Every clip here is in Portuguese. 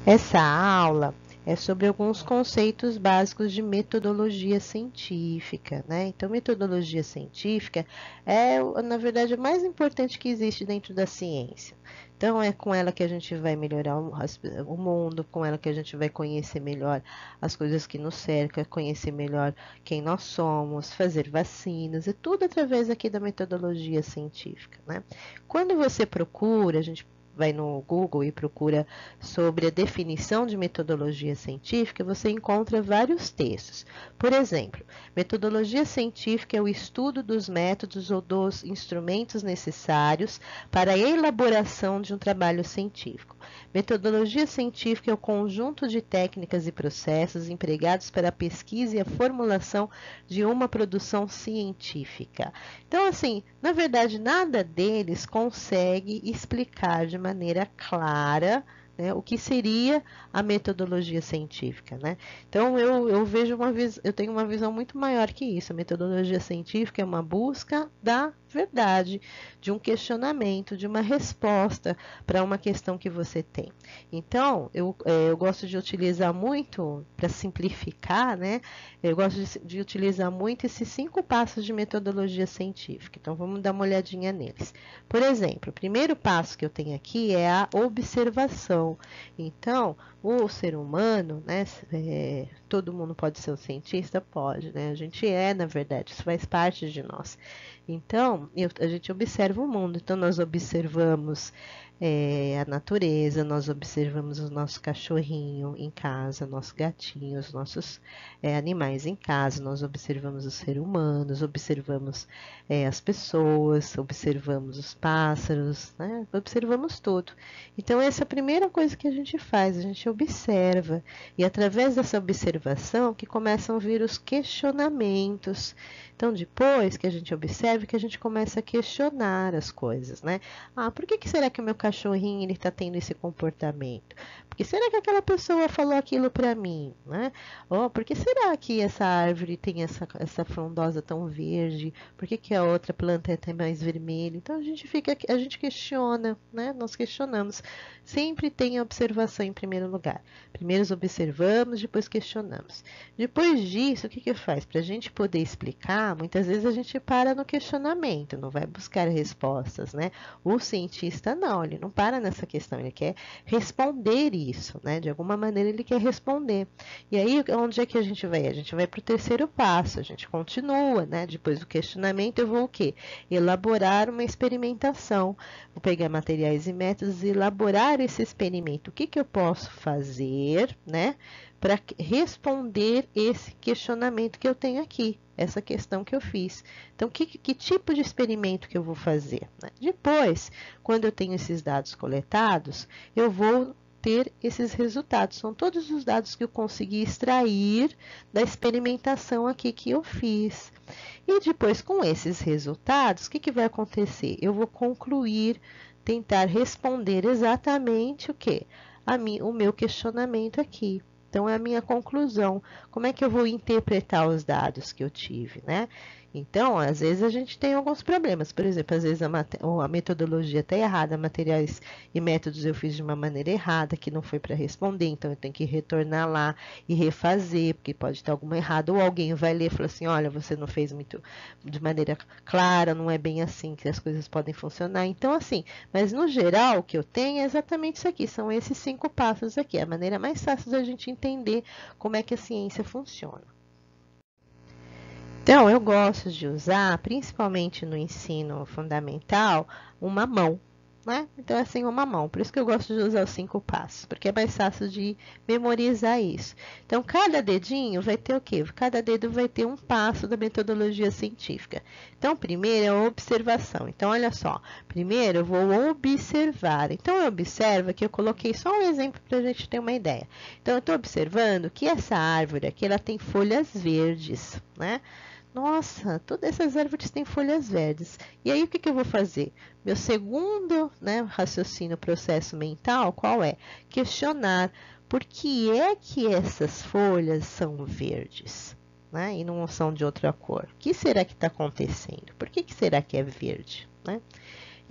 Essa aula é sobre alguns conceitos básicos de metodologia científica, né? Então, metodologia científica é, na verdade, o mais importante que existe dentro da ciência. Então, é com ela que a gente vai melhorar o mundo, com ela que a gente vai conhecer melhor as coisas que nos cercam, conhecer melhor quem nós somos, fazer vacinas, e tudo através aqui da metodologia científica, né? Quando você procura, a gente vai no Google e procura sobre a definição de metodologia científica, você encontra vários textos. Por exemplo, metodologia científica é o estudo dos métodos ou dos instrumentos necessários para a elaboração de um trabalho científico. Metodologia científica é o conjunto de técnicas e processos empregados para a pesquisa e a formulação de uma produção científica. Então, assim, na verdade, nada deles consegue explicar de maneira clara, né, o que seria a metodologia científica, né? Então, eu vejo eu tenho uma visão muito maior que isso. A metodologia científica é uma busca da verdade, de um questionamento, de uma resposta para uma questão que você tem. Então, eu gosto de utilizar muito, para simplificar, né? Eu gosto de utilizar muito esses 5 passos de metodologia científica. Então, vamos dar uma olhadinha neles. Por exemplo, o primeiro passo que eu tenho aqui é a observação. Então, o ser humano, né? Todo mundo pode ser um cientista? Pode, né? A gente é, na verdade, isso faz parte de nós. Então, a gente observa o mundo. Então, nós observamos a natureza, nós observamos o nosso cachorrinho em casa, nosso gatinho, os nossos animais em casa, nós observamos os seres humanos, observamos as pessoas, observamos os pássaros, né? Observamos tudo. Então, essa é a primeira coisa que a gente faz, a gente observa. E através dessa observação que começam a vir os questionamentos. Então, depois que a gente observa, que a gente começa a questionar as coisas, né? Ah, por que será que o meu cachorrinho ele está tendo esse comportamento? Por que será que aquela pessoa falou aquilo para mim, né? Oh, por que será que essa árvore tem essa frondosa tão verde? Por que a outra planta é mais vermelha? Então a gente questiona, né? Nós questionamos. Sempre tem a observação em primeiro lugar. Primeiro observamos, depois questionamos. Depois disso, o que faz? Para a gente poder explicar, muitas vezes a gente para no questionamento, não vai buscar respostas, né? O cientista não, ele não para nessa questão, ele quer responder isso, né? De alguma maneira ele quer responder. E aí, onde é que a gente vai? A gente vai para o terceiro passo, a gente continua, né? Depois do questionamento, eu vou o quê? Elaborar uma experimentação. Vou pegar materiais e métodos e elaborar esse experimento. O que eu posso fazer, né? Para responder esse questionamento que eu tenho aqui, essa questão que eu fiz. Então, que tipo de experimento que eu vou fazer? Né? Depois, quando eu tenho esses dados coletados, eu vou ter esses resultados. São todos os dados que eu consegui extrair da experimentação aqui que eu fiz. E depois, com esses resultados, o que vai acontecer? Eu vou concluir, tentar responder exatamente o que? O meu questionamento aqui. Então, é a minha conclusão. Como é que eu vou interpretar os dados que eu tive, né? Então, às vezes a gente tem alguns problemas. Por exemplo, às vezes a metodologia está errada, materiais e métodos eu fiz de uma maneira errada, que não foi para responder, então eu tenho que retornar lá e refazer, porque pode estar alguma errada. Ou alguém vai ler e fala assim, olha, você não fez muito de maneira clara, não é bem assim que as coisas podem funcionar. Então, assim, mas no geral, o que eu tenho é exatamente isso aqui, são esses 5 passos aqui, a maneira mais fácil da gente entender como é que a ciência funciona. Então, eu gosto de usar, principalmente no ensino fundamental, uma mão, né? Então, é assim, uma mão. Por isso que eu gosto de usar os 5 passos, porque é mais fácil de memorizar isso. Então, cada dedinho vai ter o quê? Cada dedo vai ter um passo da metodologia científica. Então, primeiro é a observação. Então, olha só. Primeiro, eu vou observar. Então, eu observo que eu coloquei só um exemplo para a gente ter uma ideia. Então, eu estou observando que essa árvore aqui, ela tem folhas verdes, né? Nossa, todas essas árvores têm folhas verdes. E aí, o que eu vou fazer? Meu segundo, né, raciocínio, processo mental, qual é? Questionar por que é que essas folhas são verdes, né, e não são de outra cor. O que será que está acontecendo? Por que será que é verde, né?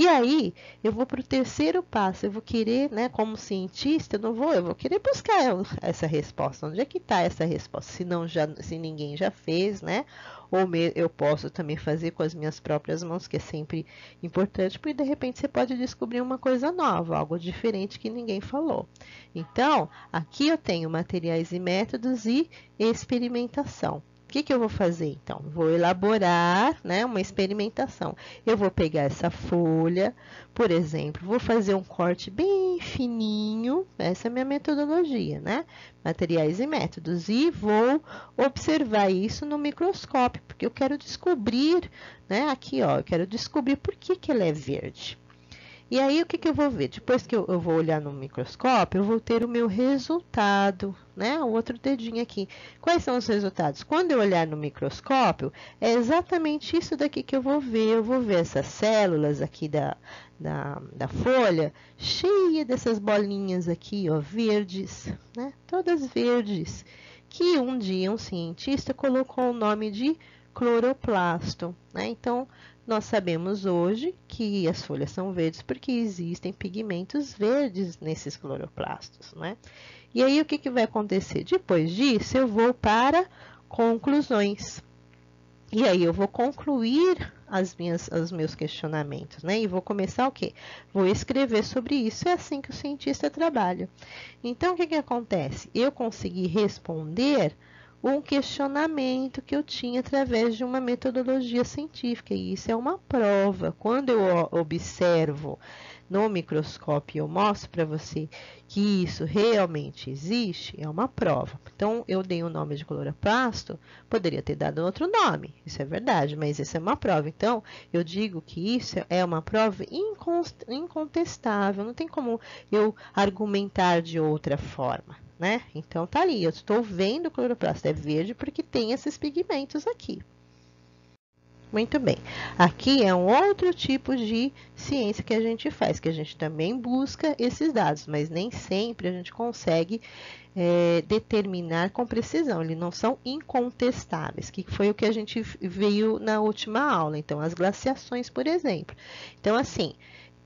E aí, eu vou para o terceiro passo, eu vou querer, né, como cientista, eu vou querer buscar essa resposta. Onde é que está essa resposta? Se ninguém já fez, né? Eu posso também fazer com as minhas próprias mãos, que é sempre importante, porque de repente você pode descobrir uma coisa nova, algo diferente que ninguém falou. Então, aqui eu tenho materiais e métodos e experimentação. O que eu vou fazer, então? Vou elaborar, né, uma experimentação. Eu vou pegar essa folha, por exemplo, vou fazer um corte bem fininho, essa é a minha metodologia, né? Materiais e métodos, e vou observar isso no microscópio, porque eu quero descobrir, né, aqui, ó, eu quero descobrir por que ela é verde. E aí, o que eu vou ver? Depois que eu vou olhar no microscópio, eu vou ter o meu resultado, né? O outro dedinho aqui. Quais são os resultados? Quando eu olhar no microscópio, é exatamente isso daqui que eu vou ver. Eu vou ver essas células aqui da folha, cheia dessas bolinhas aqui, ó, verdes, né? Todas verdes, que um dia um cientista colocou o nome de cloroplasto, né? Então, nós sabemos hoje que as folhas são verdes porque existem pigmentos verdes nesses cloroplastos, né? E aí, o que vai acontecer? Depois disso, eu vou para conclusões. E aí, eu vou concluir os meus questionamentos, né? E vou começar o quê? Vou escrever sobre isso. É assim que o cientista trabalha. Então, o que acontece? Eu consegui responder um questionamento que eu tinha através de uma metodologia científica, e isso é uma prova. Quando eu observo no microscópio e eu mostro para você que isso realmente existe, é uma prova. Então, eu dei o nome de cloroplasto, poderia ter dado outro nome, isso é verdade, mas isso é uma prova. Então, eu digo que isso é uma prova incontestável, não tem como eu argumentar de outra forma, né? Então, tá ali, eu estou vendo o cloroplasto é verde porque tem esses pigmentos aqui. Muito bem. Aqui é um outro tipo de ciência que a gente faz, que a gente também busca esses dados, mas nem sempre a gente consegue determinar com precisão. Eles não são incontestáveis, que foi o que a gente viu na última aula. Então, as glaciações, por exemplo. Então, assim,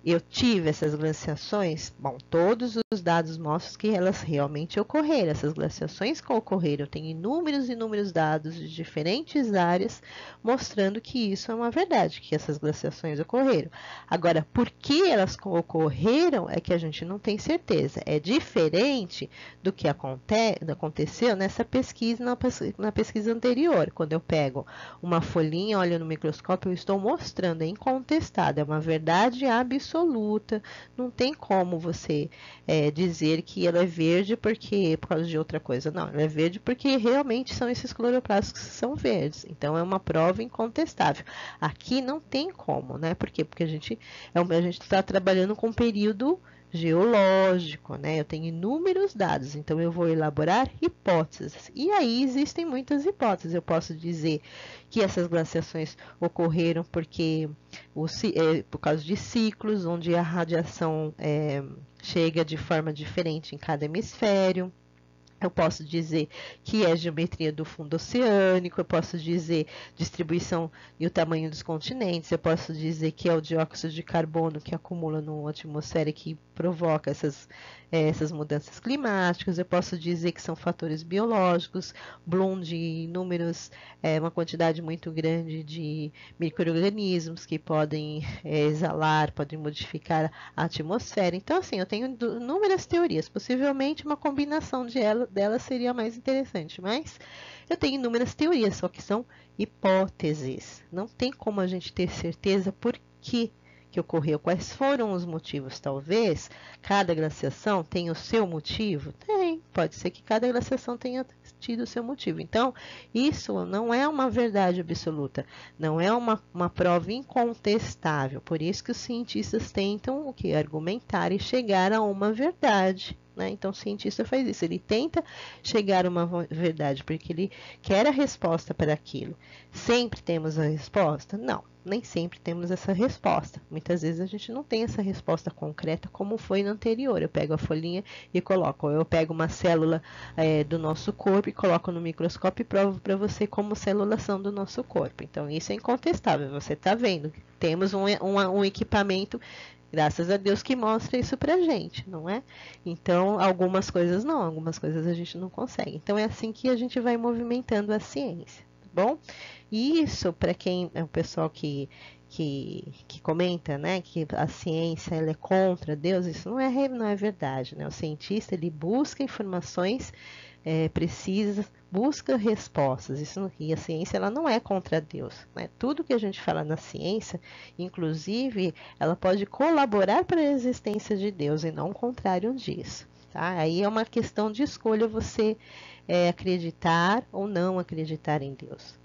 eu tive essas glaciações, bom, todos os dados mostram que elas realmente ocorreram. Essas glaciações que ocorreram, eu tenho inúmeros dados de diferentes áreas mostrando que isso é uma verdade, que essas glaciações ocorreram. Agora, por que elas ocorreram é que a gente não tem certeza. É diferente do que aconteceu nessa pesquisa, na pesquisa anterior. Quando eu pego uma folhinha, olho no microscópio, eu estou mostrando, é incontestável, é uma verdade absoluta. Não tem como você dizer que ela é verde por causa de outra coisa. Não, ela é verde porque realmente são esses cloroplastos que são verdes. Então, é uma prova incontestável. Aqui não tem como, né? Por quê? Porque a gente está trabalhando com um período geológico, né? Eu tenho inúmeros dados, então eu vou elaborar hipóteses. E aí existem muitas hipóteses. Eu posso dizer que essas glaciações ocorreram porque por causa de ciclos, onde a radiação chega de forma diferente em cada hemisfério. Eu posso dizer que é geometria do fundo oceânico, eu posso dizer distribuição e o tamanho dos continentes, eu posso dizer que é o dióxido de carbono que acumula na atmosfera e que provoca essas mudanças climáticas, eu posso dizer que são fatores biológicos, Bloom de inúmeros, uma quantidade muito grande de micro-organismos que podem exalar, podem modificar a atmosfera. Então, assim, eu tenho inúmeras teorias, possivelmente uma combinação delas seria mais interessante, mas eu tenho inúmeras teorias, só que são hipóteses. Não tem como a gente ter certeza por que ocorreu, quais foram os motivos. Talvez cada glaciação tenha o seu motivo? Tem, pode ser que cada glaciação tenha tido o seu motivo. Então, isso não é uma verdade absoluta, não é uma prova incontestável. Por isso que os cientistas tentam o que? Argumentar e chegar a uma verdade. Né? Então, o cientista faz isso, ele tenta chegar a uma verdade, porque ele quer a resposta para aquilo. Sempre temos a resposta? Não. Nem sempre temos essa resposta. Muitas vezes a gente não tem essa resposta concreta como foi no anterior. Eu pego a folhinha e coloco. Ou eu pego uma célula do nosso corpo e coloco no microscópio e provo para você como células são do nosso corpo. Então, isso é incontestável, você está vendo. Temos um equipamento, graças a Deus, que mostra isso pra gente, não é? Então, algumas coisas não, algumas coisas a gente não consegue. Então, é assim que a gente vai movimentando a ciência, tá bom? E isso, para quem é o pessoal que comenta, né, que a ciência ela é contra Deus, isso não é verdade, né? O cientista ele busca informações precisas, busca respostas. E a ciência ela não é contra Deus, né? Tudo que a gente fala na ciência, inclusive, ela pode colaborar para a existência de Deus e não o contrário disso. Tá? Aí é uma questão de escolha você acreditar ou não acreditar em Deus.